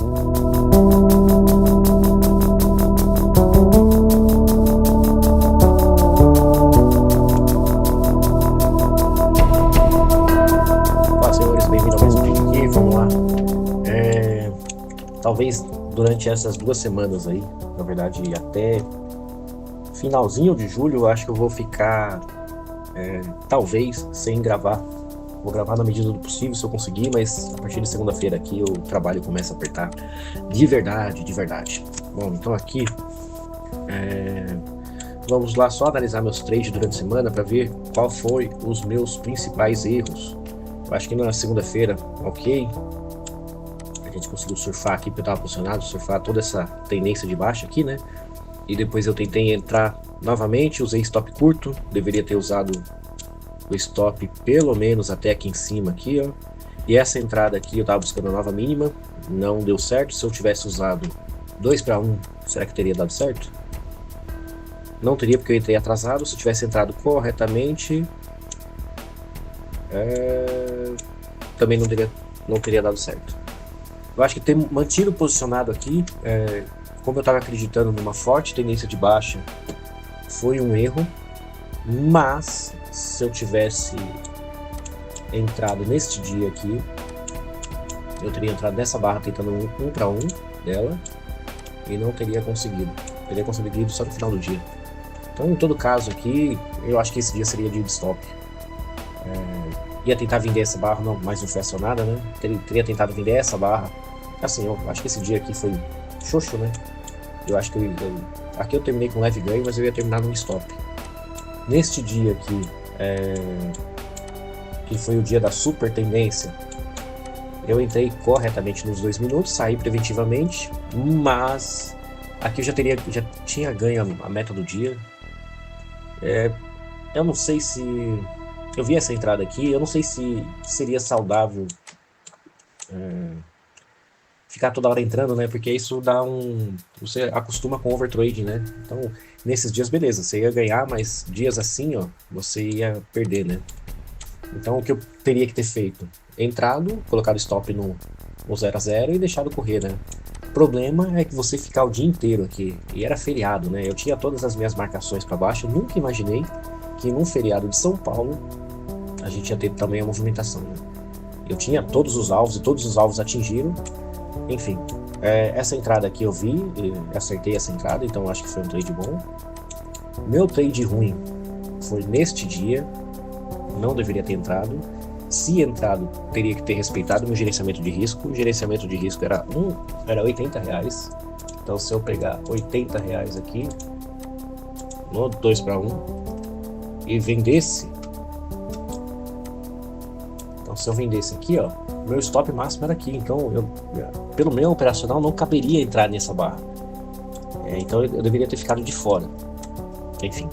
Olá, senhores, bem-vindos a mais um vídeo aqui. Vamos lá. Talvez durante essas 2 semanas aí, na verdade até finalzinho de julho, eu acho que eu vou ficar talvez sem gravar. Vou gravar na medida do possível, se eu conseguir, mas a partir de segunda-feira aqui o trabalho começa a apertar de verdade, de verdade. Bom, então aqui vamos lá só analisar meus trades durante a semana para ver qual foi os meus principais erros. Eu acho que na segunda-feira, ok, a gente conseguiu surfar aqui, porque eu estava posicionado, surfar toda essa tendência de baixa aqui, né? E depois eu tentei entrar novamente, usei stop curto, deveria ter usado o stop pelo menos até aqui em cima aqui, ó. E essa entrada aqui eu tava buscando a nova mínima, não deu certo. Se eu tivesse usado 2 para 1, será que teria dado certo? Não teria, porque eu entrei atrasado. Se eu tivesse entrado corretamente, também não teria dado certo. Eu acho que ter mantido posicionado aqui, como eu estava acreditando numa forte tendência de baixa, foi um erro. Mas se eu tivesse entrado neste dia aqui, eu teria entrado nessa barra tentando um para 1 dela e não teria conseguido. Teria conseguido só no final do dia. Então, em todo caso aqui, eu acho que esse dia seria dia de stop. Ia tentar vender essa barra, mas não foi acionada, né? Teria tentado vender essa barra. Assim, eu acho que esse dia aqui foi xoxo, né? Eu acho que aqui eu terminei com leve ganho, mas eu ia terminar num stop. Neste dia aqui, que foi o dia da super tendência, eu entrei corretamente nos 2 minutos, saí preventivamente, mas aqui eu já tinha ganho a meta do dia. Eu não sei se... Eu vi essa entrada aqui, eu não sei se seria saudável ficar toda hora entrando, né? Porque isso dá você acostuma com overtrade, né? Então, nesses dias, beleza, você ia ganhar, mas dias assim, ó, você ia perder, né? Então, o que eu teria que ter feito? Entrado, colocado stop no 0 a 0 e deixado correr, né? O problema é que você ficar o dia inteiro aqui, e era feriado, né? Eu tinha todas as minhas marcações para baixo, eu nunca imaginei que num feriado de São Paulo a gente ia ter também a movimentação, né? Eu tinha todos os alvos e todos os alvos atingiram. Enfim, essa entrada aqui eu vi, acertei essa entrada, então acho que foi um trade bom. Meu trade ruim foi neste dia, não deveria ter entrado. Se entrado, teria que ter respeitado meu gerenciamento de risco. O gerenciamento de risco era R$80. Então se eu pegar R$80 aqui, no 2 para 1, e vendesse, então se eu vendesse aqui, ó, meu stop máximo era aqui, então pelo meu operacional não caberia entrar nessa barra, então eu deveria ter ficado de fora. Enfim,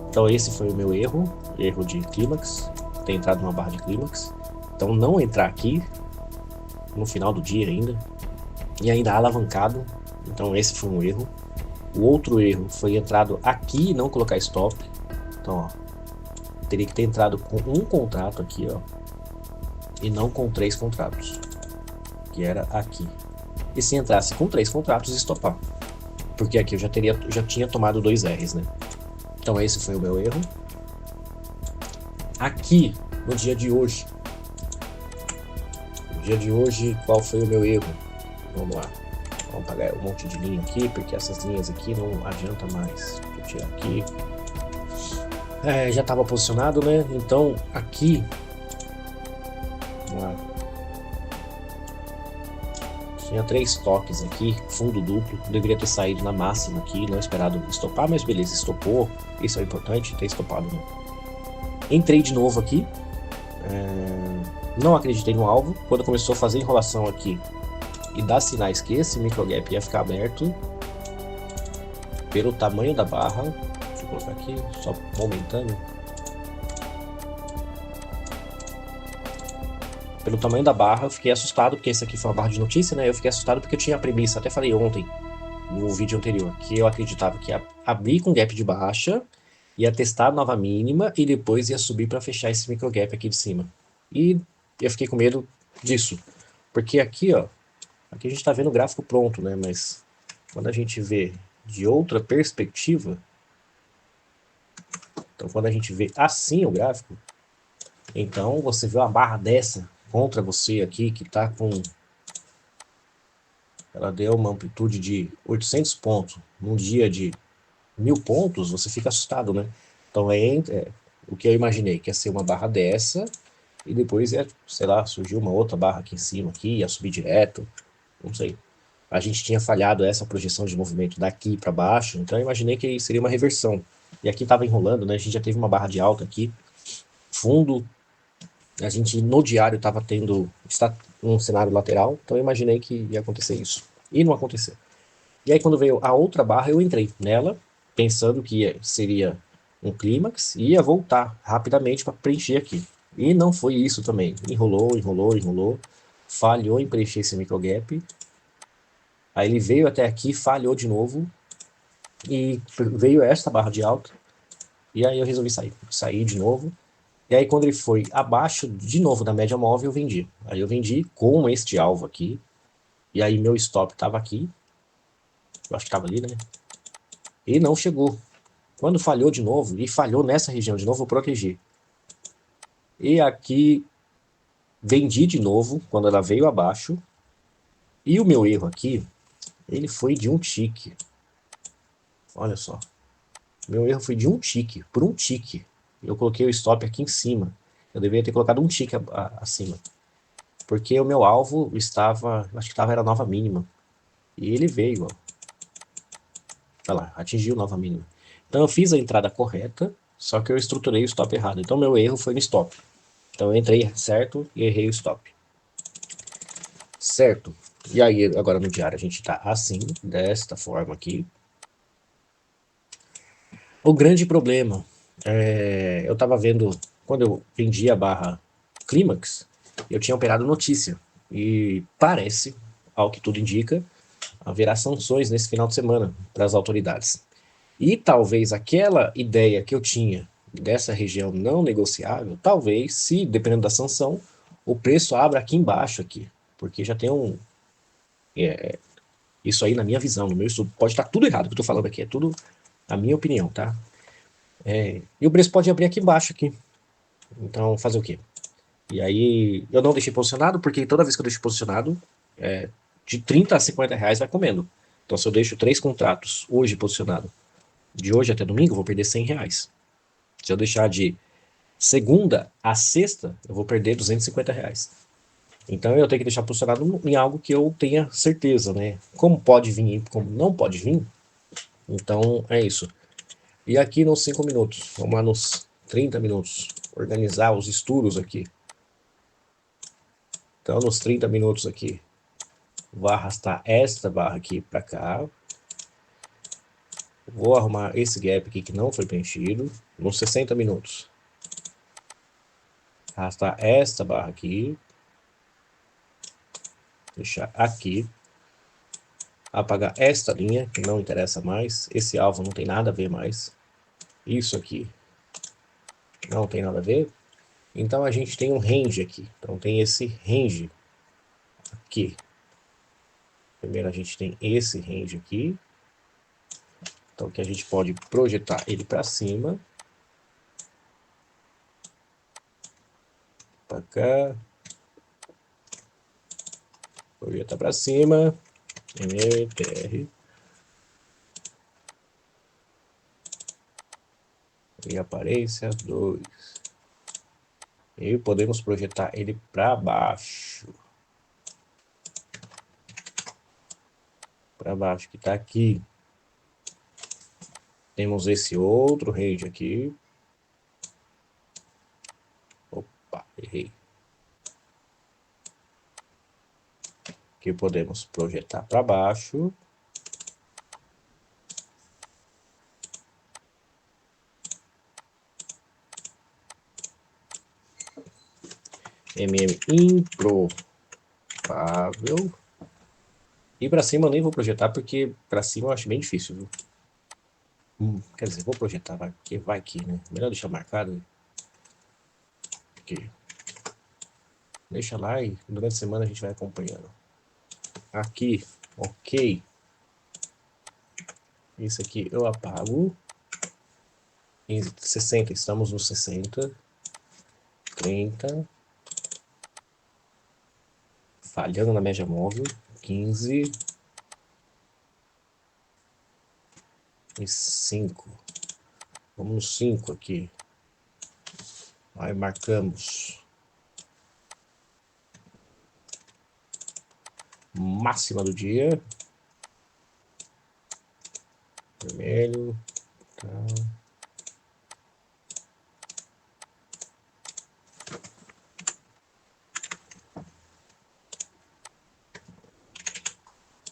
então esse foi o meu erro de clímax, ter entrado numa barra de clímax, então não entrar aqui no final do dia ainda, e ainda alavancado, então esse foi um erro. O outro erro foi entrado aqui e não colocar stop, então ó, teria que ter entrado com um contrato aqui, ó, e não com 3 contratos, que era aqui. E se entrasse com 3 contratos, estopar, porque aqui eu já tinha tomado 2 R's, né? Então esse foi o meu erro. Aqui, no dia de hoje, qual foi o meu erro? Vamos lá, vamos apagar um monte de linha aqui, porque essas linhas aqui não adianta mais. Deixa eu tirar aqui. Já estava posicionado, né? Então aqui, tinha 3 toques aqui, fundo duplo, deveria ter saído na máxima aqui, não esperado estopar, mas beleza, estopou, isso é importante, ter estopado, né? Entrei de novo aqui, não acreditei no alvo, quando começou a fazer enrolação aqui e dar sinais que esse microgap ia ficar aberto, pelo tamanho da barra, deixa eu colocar aqui, só momentâneo, pelo tamanho da barra, eu fiquei assustado, porque esse aqui foi uma barra de notícia, né? Eu fiquei assustado porque eu tinha a premissa, até falei ontem, no vídeo anterior, que eu acreditava que ia abrir com gap de baixa, ia testar a nova mínima e depois ia subir para fechar esse microgap aqui de cima. E eu fiquei com medo disso, porque aqui, ó, Aqui a gente está vendo o gráfico pronto, né? Mas quando a gente vê de outra perspectiva, então quando a gente vê assim o gráfico, então você vê uma barra dessa contra você aqui, que está com... Ela deu uma amplitude de 800 pontos num dia de 1000 pontos, você fica assustado, né? Então o que eu imaginei, que ia ser uma barra dessa, e depois ia, sei lá, surgiu uma outra barra aqui em cima, aqui, ia subir direto, não sei. A gente tinha falhado essa projeção de movimento daqui para baixo, então eu imaginei que seria uma reversão. E aqui estava enrolando, né? A gente já teve uma barra de alta aqui, fundo, a gente no diário estava tendo um cenário lateral, então eu imaginei que ia acontecer isso. E não aconteceu. E aí quando veio a outra barra, eu entrei nela, pensando que seria um clímax, e ia voltar rapidamente para preencher aqui. E não foi isso também. Enrolou, enrolou, enrolou, falhou em preencher esse micro gap. Aí ele veio até aqui, falhou de novo, e veio esta barra de alta, e aí eu resolvi sair de novo. E aí quando ele foi abaixo de novo da média móvel, eu vendi. Aí eu vendi com este alvo aqui, e aí meu stop estava aqui, eu acho que estava ali, né? E não chegou. Quando falhou de novo, e falhou nessa região de novo, eu protegi. E aqui vendi de novo, quando ela veio abaixo. E o meu erro aqui, ele foi de um tique. Olha só. Meu erro foi de um tique, por um tique. Eu coloquei o stop aqui em cima. Eu deveria ter colocado um tique acima. Porque o meu alvo estava, acho que estava, era nova mínima. E ele veio, ó. Olha lá, atingiu nova mínima. Então eu fiz a entrada correta, só que eu estruturei o stop errado. Então meu erro foi no stop. Então eu entrei certo e errei o stop. Certo? E aí agora no diário a gente está assim, desta forma aqui. O grande problema, eu estava vendo, quando eu vendi a barra Clímax, eu tinha operado notícia. E parece, ao que tudo indica, haverá sanções nesse final de semana para as autoridades. E talvez aquela ideia que eu tinha dessa região não negociável, talvez, se dependendo da sanção, o preço abra aqui embaixo, aqui, porque já tem isso aí na minha visão, no meu estudo. Pode estar tudo errado o que eu estou falando aqui, é tudo a minha opinião, tá? E o preço pode abrir aqui embaixo, aqui. Então, fazer o quê? E aí, eu não deixei posicionado, porque toda vez que eu deixo posicionado, de 30 a 50 reais vai comendo. Então, se eu deixo 3 contratos hoje posicionado, de hoje até domingo, eu vou perder 100 reais. Se eu deixar de segunda a sexta, eu vou perder 250 reais. Então eu tenho que deixar posicionado em algo que eu tenha certeza, né? Como pode vir e como não pode vir, então é isso. E aqui nos 5 minutos, vamos lá nos 30 minutos, organizar os estudos aqui. Então nos 30 minutos aqui, vou arrastar esta barra aqui para cá. Vou arrumar esse gap aqui que não foi preenchido. Nos 60 minutos, arrastar esta barra aqui. Deixar aqui. Apagar esta linha, que não interessa mais. Esse alvo não tem nada a ver mais. Isso aqui não tem nada a ver. Então a gente tem um range aqui. Então tem esse range aqui. Primeiro a gente tem esse range aqui. Então que a gente pode projetar ele para cima. Para cá. Projetar para cima. MTR. E aparência 2. E podemos projetar ele para baixo. Para baixo, que está aqui. Temos esse outro range aqui. Opa, errei. Que podemos projetar para baixo. improvável. E para cima eu nem vou projetar, porque para cima eu acho bem difícil, viu? Quer dizer, vou projetar, porque vai que, né? Melhor deixar marcado. Porque deixa lá e durante a semana a gente vai acompanhando. aqui, ok. Isso aqui eu apago. 60, estamos no 60. 30. Falhando na média móvel. 15. E 5. Vamos no 5 aqui. Aí marcamos. Máxima do dia. Vermelho. Tá.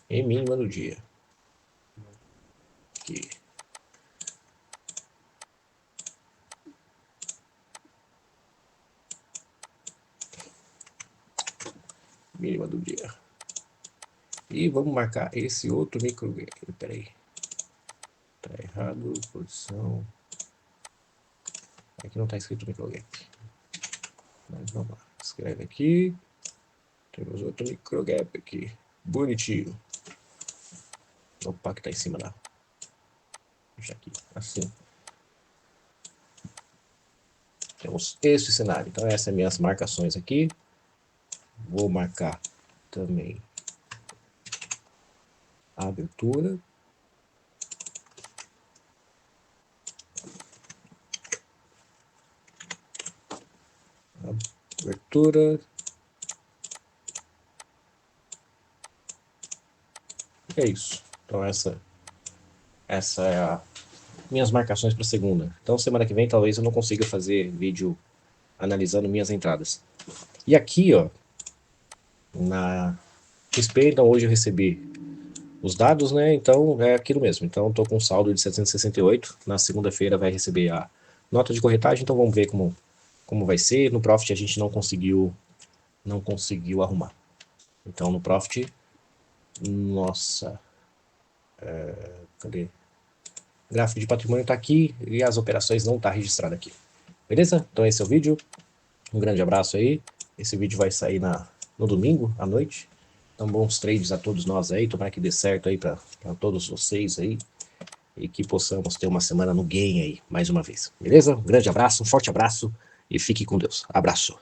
E mínima do dia. Aqui. Mínima do dia. E vamos marcar esse outro microgap. Peraí. Tá errado. Posição. Aqui não tá escrito microgap. Mas vamos lá. Escreve aqui. Temos outro microgap aqui. Bonitinho. Opa, que tá em cima da. Deixa aqui. Assim. Temos esse cenário. Então essas são minhas marcações aqui. Vou marcar também a abertura. Abertura. É isso. Então essa é a minhas marcações para segunda. Então semana que vem talvez eu não consiga fazer vídeo analisando minhas entradas. E aqui, ó, na XP, então hoje eu recebi os dados, né? Então é aquilo mesmo. Então estou com um saldo de 768. Na segunda-feira vai receber a nota de corretagem. Então vamos ver como vai ser. No Profit a gente não conseguiu arrumar. Então no Profit, nossa, cadê? O gráfico de patrimônio está aqui e as operações não estão registradas aqui. Beleza? Então esse é o vídeo. Um grande abraço aí. Esse vídeo vai sair no domingo à noite. Então bons trades a todos nós aí. Tomara que dê certo aí para todos vocês aí. E que possamos ter uma semana no game aí, mais uma vez. Beleza? Um grande abraço, um forte abraço e fique com Deus. Abraço.